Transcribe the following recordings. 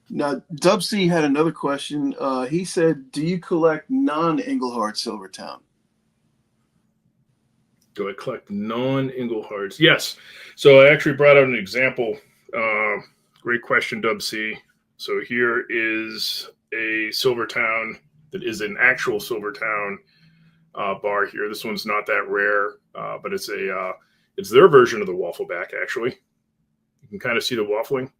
Now, Dub C had another question. He said, "Do you collect non-Engelhard Silvertown?" Do I collect non-Inglehards? Yes. So I actually brought out an example. Uh, Great question, Dub C. So here is a Silvertown that is an actual Silvertown bar here. This one's not that rare, but it's their version of the waffle back. Actually, you can kind of see the waffling,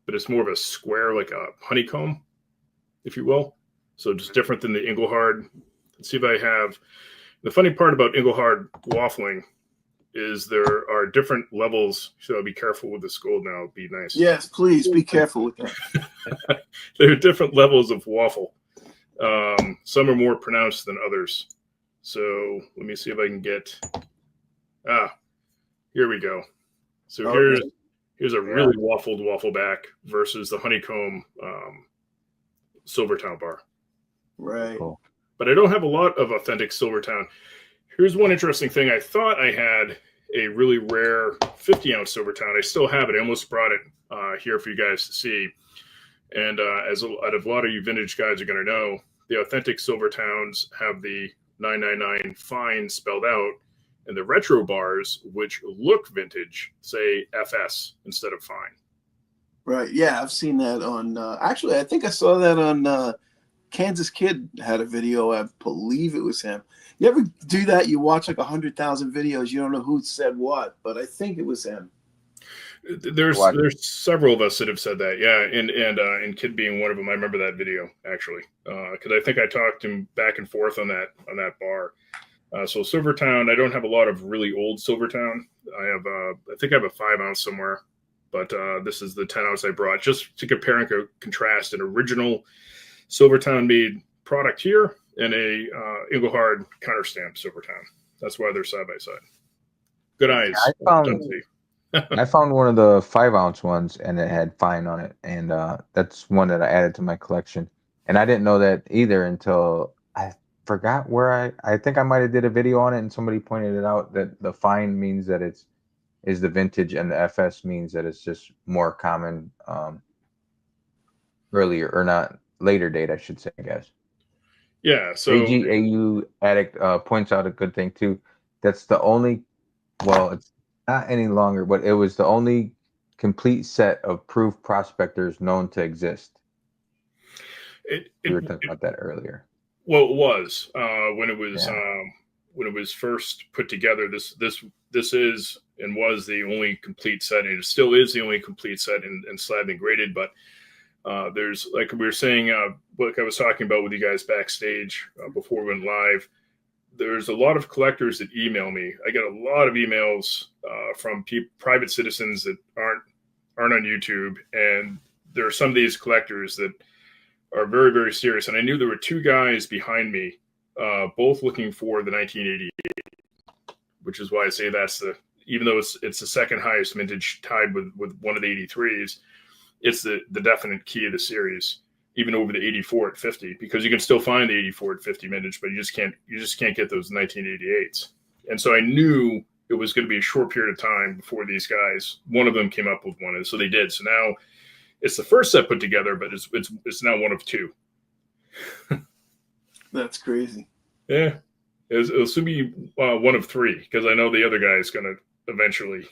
but it's more of a square, like a honeycomb, if you will. So just different than the Engelhard. Let's see if I have. The funny part about Engelhard waffling is there are different levels. So I'll be careful with this gold now. It'd be nice. Yes, please be careful with that. There are different levels of waffle. Some are more pronounced than others. So let me see if I can get. Ah, here we go. So Okay. here's a really waffled waffle back versus the honeycomb Silvertown bar. Right. Cool. But I don't have a lot of authentic Silvertown. Here's one interesting thing. I thought I had a really rare 50-ounce Silvertown. I still have it. I almost brought it here for you guys to see. And as out of a lot of you vintage guys are going to know, the authentic Silvertowns have the 999 fine spelled out, and the retro bars, which look vintage, say FS instead of fine. Right. Yeah, I've seen that on. Actually, I think I saw that on Kansas Kid had a video. I believe it was him. You ever do that? You watch like 100,000 videos. You don't know who said what, but I think it was him. There's several of us that have said that, yeah, and Kid being one of them. I remember that video actually, because I think I talked him back and forth on that bar. So Silvertown, I don't have a lot of really old Silvertown. I think I have a 5-ounce somewhere, but this is the 10-ounce I brought just to compare and contrast an original Silvertown made product here and a Engelhard counterstamp Silvertown. That's why they're side by side. Good eyes. I found one of the 5-ounce ones and it had fine on it, and that's one that I added to my collection. And I didn't know that either until I forgot where I think I might have did a video on it, and somebody pointed it out that the fine means that is the vintage, and the FS means that it's just more common earlier, or not, later date, I should say, I guess. Yeah. So AU Addict points out a good thing too. That's the only, well, it's not any longer, but it was the only complete set of proof prospectors known to exist. We were talking about that earlier. Well, it was when it was first put together. This is and was the only complete set, and it still is the only complete set and slab and graded. But there's, like we were saying, like I was talking about with you guys backstage before we went live. There's a lot of collectors that email me. I get a lot of emails from private citizens that aren't on YouTube, and there are some of these collectors that are very, very serious. And I knew there were two guys behind me, both looking for the 1988, which is why I say that's even though it's the second highest vintage, tied with one of the 83s, it's the definite key of the series, even over the 84 at 50, because you can still find the 84 at 50 vintage, but you just can't get those 1988s. And so I knew it was going to be a short period of time before these guys, one of them came up with one, and so they did. So now it's the first set put together, but it's now one of two. That's crazy. Yeah, it'll soon be one of three, because I know the other guy is going to eventually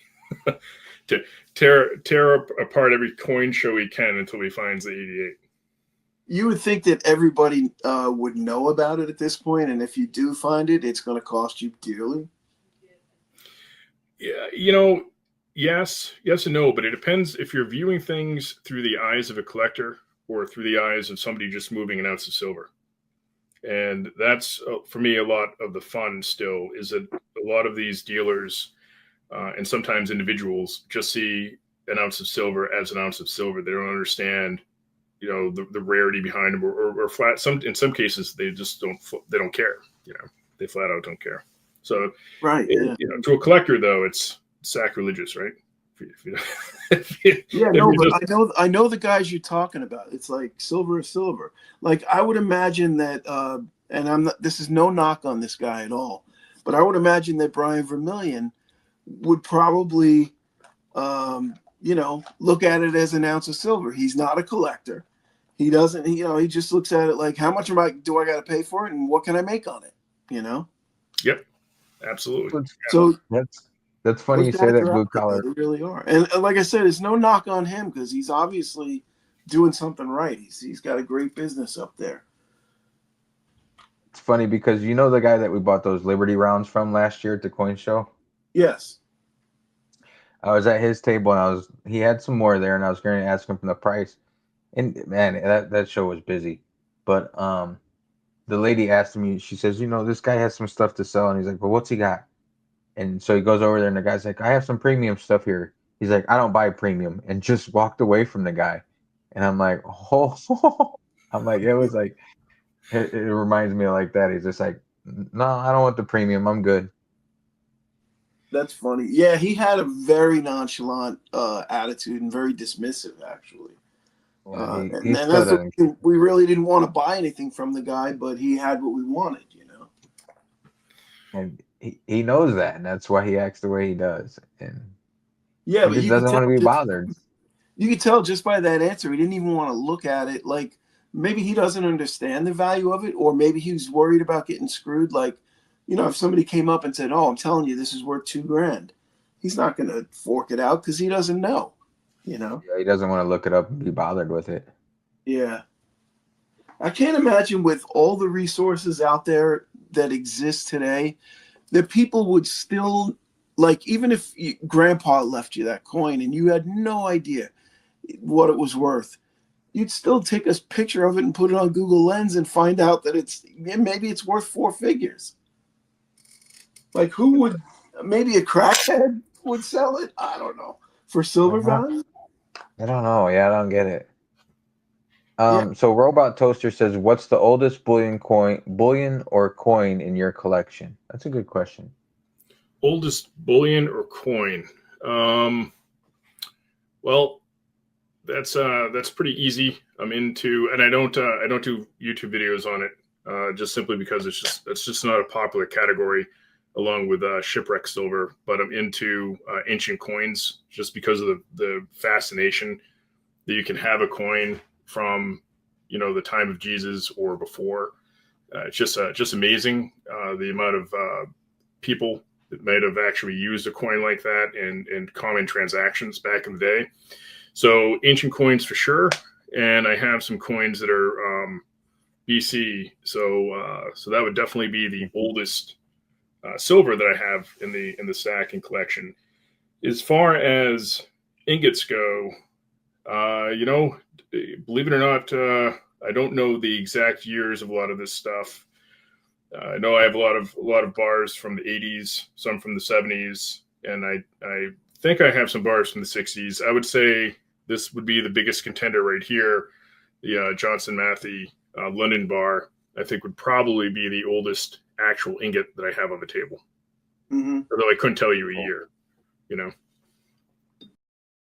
to tear apart every coin show he can until he finds the 88. You would think that everybody would know about it at this point, and if you do find it, it's going to cost you dearly. Yeah, yes and no, but it depends if you're viewing things through the eyes of a collector or through the eyes of somebody just moving an ounce of silver. And that's, for me, a lot of the fun still, is that a lot of these dealers and sometimes individuals just see an ounce of silver as an ounce of silver. They don't understand, the rarity behind them, or flat. In some cases, they just don't care. They flat out don't care. So, right, yeah. To a collector though, it's sacrilegious, right? But I know the guys you're talking about. It's like silver is silver. Like, I would imagine that, and this is no knock on this guy at all, but I would imagine that Brian Vermillion would probably, look at it as an ounce of silver. He's not a collector. He doesn't. He just looks at it like, how much do I got to pay for it, and what can I make on it? Yep, absolutely. So that's funny those you say guys that, are blue out there. collar. They really are. And like I said, it's no knock on him because he's obviously doing something right. He's got a great business up there. It's funny because you know the guy that we bought those Liberty rounds from last year at the coin show? Yes. I was at his table and he had some more there and I was going to ask him from the price. And man, that show was busy. But the lady asked me, she says, this guy has some stuff to sell. And he's like, well, what's he got? And so he goes over there and the guy's like, I have some premium stuff here. He's like, I don't buy premium, and just walked away from the guy. And I'm like, oh, I'm like, it was like, it reminds me of like that. He's just like, no, I don't want the premium. I'm good. That's funny. Yeah, he had a very nonchalant attitude and very dismissive, actually. Yeah, And that's the thing. We really didn't want to buy anything from the guy, but he had what we wanted, And he knows that, and that's why he acts the way he does. And yeah, he just doesn't want to be bothered. You could tell just by that answer, he didn't even want to look at it. Like maybe he doesn't understand the value of it, or maybe he was worried about getting screwed. Like, if somebody came up and said, "Oh, I'm telling you, this is worth $2,000," he's not going to fork it out because he doesn't know. Yeah, he doesn't want to look it up and be bothered with it. Yeah, I can't imagine with all the resources out there that exist today, that people would still like, even if Grandpa left you that coin and you had no idea what it was worth, you'd still take a picture of it and put it on Google Lens and find out that maybe it's worth 4 figures. Like who would, maybe a crackhead would sell it? I don't know. For silver value? I don't know. Yeah, I don't get it. So Robot Toaster says, what's the oldest bullion or coin in your collection? That's a good question. Oldest bullion or coin? Well, that's pretty easy. I'm into, and I don't do YouTube videos on it, just simply because it's just not a popular category, along with shipwreck silver. But I'm into ancient coins just because of the fascination that you can have a coin from the time of Jesus or before. It's just amazing the amount of people that might have actually used a coin like that in common transactions back in the day. So ancient coins for sure, and I have some coins that are BC. So that would definitely be the oldest silver that I have in the stack and collection. As far as ingots go, believe it or not, I don't know the exact years of a lot of this stuff. I know I have a lot of bars from the 80s, some from the 70s, and I think I have some bars from the 60s. I would say this would be the biggest contender right here. The Johnson Matthey London bar, I think, would probably be the oldest actual ingot that I have on the table. Mm-hmm. Although I couldn't tell you a year,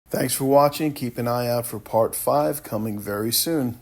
Thanks for watching. Keep an eye out for part 5 coming very soon.